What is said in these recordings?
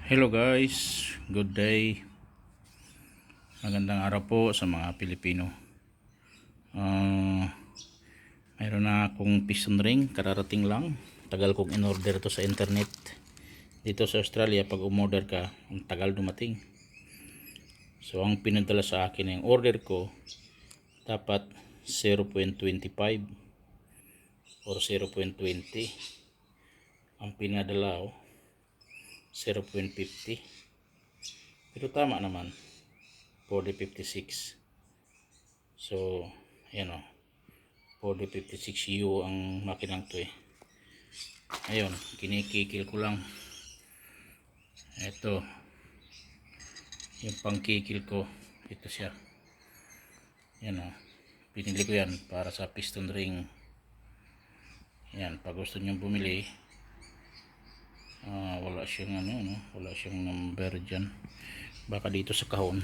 Hello guys, good day. Magandang araw po sa mga Pilipino. Mayroon na akong piston ring, kararating lang. Tagal kong in-order to sa internet. Dito sa Australia, pag umorder ka, ang tagal dumating. So ang pinadala sa akin, yung order ko dapat 0.25 or 0.20. Ang pinadala 0.50. Pero tama naman, 4056. So ayan o, 4056U ang makinang to ayun, kinikikil ko lang. Ito yung pangkikil ko, ito siya. Yan o, pinili ko yan para sa piston ring. Yan, pag gusto nyo bumili, wala siyang wala siyang number dyan, baka dito sa kahon.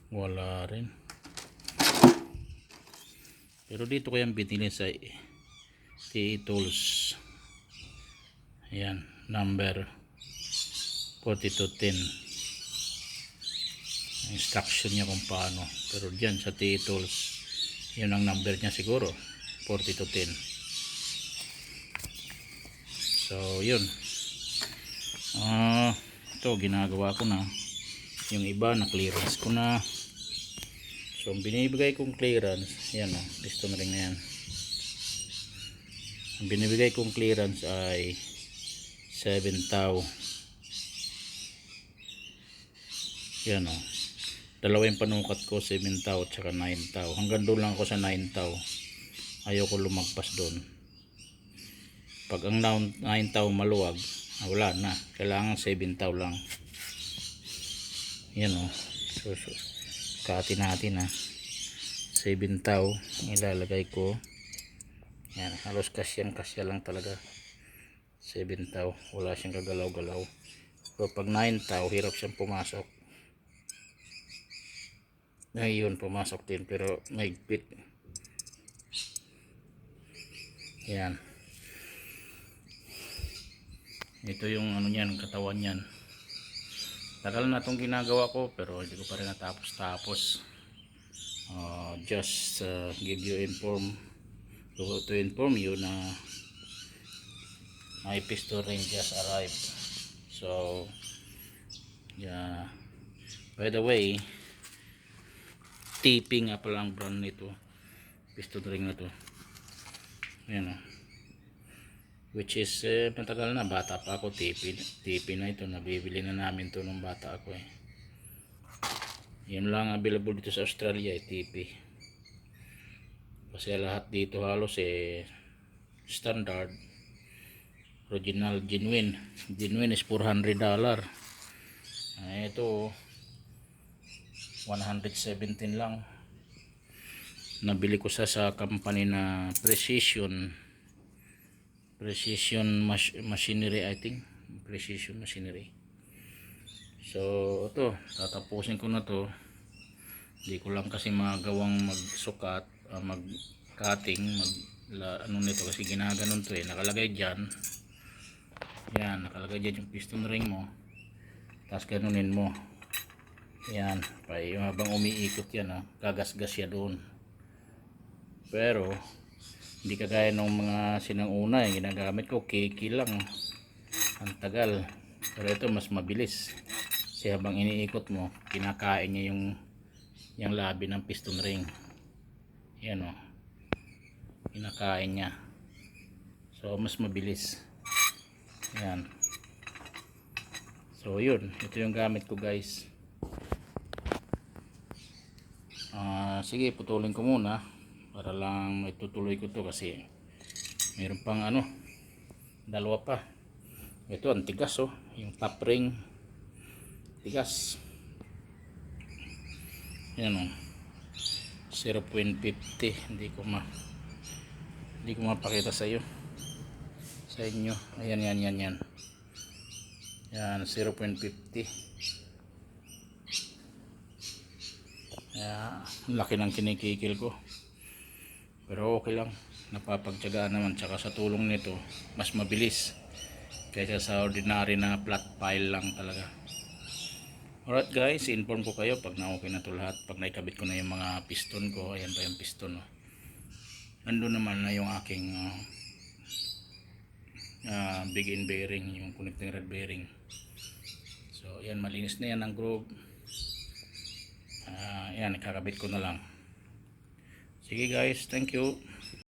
Wala rin, pero dito ko yan binili sa T-Tools. Ayan, number 4210, instruction niya kung paano, pero dyan sa T-Tools yun ang number niya siguro, 4210. So yun, ito ginagawa ko na. Yung iba na clearance ko na. So binibigay kong clearance, yan o, piston ring na yan. Ang binibigay kong clearance ay 7 thou. Yan o, dalawa yung panukat ko, 7 thou at saka 9 thou. Hanggang doon lang ako sa 9 thou, ayoko lumagpas doon. Pag ang 9 thou maluwag, wala na, kailangan 7 thou lang. Yan o, so kati natin 7 thou ilalagay ko. Yan, halos kasya lang talaga. 7 thou, wala siyang kagalaw-galaw. So pag 9 thou, hirap siyang pumasok. Ngayon pumasok din, pero mahigpit. Yan, ito yung ano niyan, katawan niyan. Tagal na itong ginagawa ko, pero hindi ko pa rin natapos. Just give you to inform you na my piston ring just arrived. So yeah, by the way, TP nga pala ang brand nito, piston ring na to. Ayan o, which is matagal na, bata pa ako, TP na ito, nabibili na namin to nung bata ako Yan lang available dito sa Australia, TP. Kasi lahat dito halos standard, original, genuine is $400. Ito 117 lang. Nabili ko sa company na Precision Machinery, I think. Precision Machinery. So ito, tatapusin ko na to. Hindi ko lang kasi magawang magsukat, mag-cutting, ano nito, kasi ginaganon to nakalagay dyan. Yan, nakalagay dyan yung piston ring mo, tapos ganunin mo. Yan, habang umiikot yan gagasgas siya doon. Pero hindi kagaya ng mga sinanguna ginagamit ko, kiki lang, ang tagal. Pero ito mas mabilis, kasi habang iniikot mo, kinakain niya yung labi ng piston ring. Yan o, kinakain niya. So mas mabilis. Yan. So yun, ito yung gamit ko guys. Sige, putulin ko muna para lang maitutuloy ko to, kasi mayroon pang dalawa pa. Ito ang tigas yung top ring, tigas. Yan 0.50. Hindi ko mapakita sa inyo. Ayan, 0.50. Laki ng kinikikil ko, pero okay lang. napapagtyagaan naman, tsaka sa tulong nito mas mabilis kaysa sa ordinary na flat pile lang talaga. Alright guys, inform ko kayo pag na okay na to lahat, pag naikabit ko na yung mga piston ko. Ayan pa yung piston, oh. Nandun naman na yung aking big end bearing, yung connecting rod bearing. So ayan, malinis na yan ang groove. Ayan, ikakabit ko na lang. Sige guys, thank you.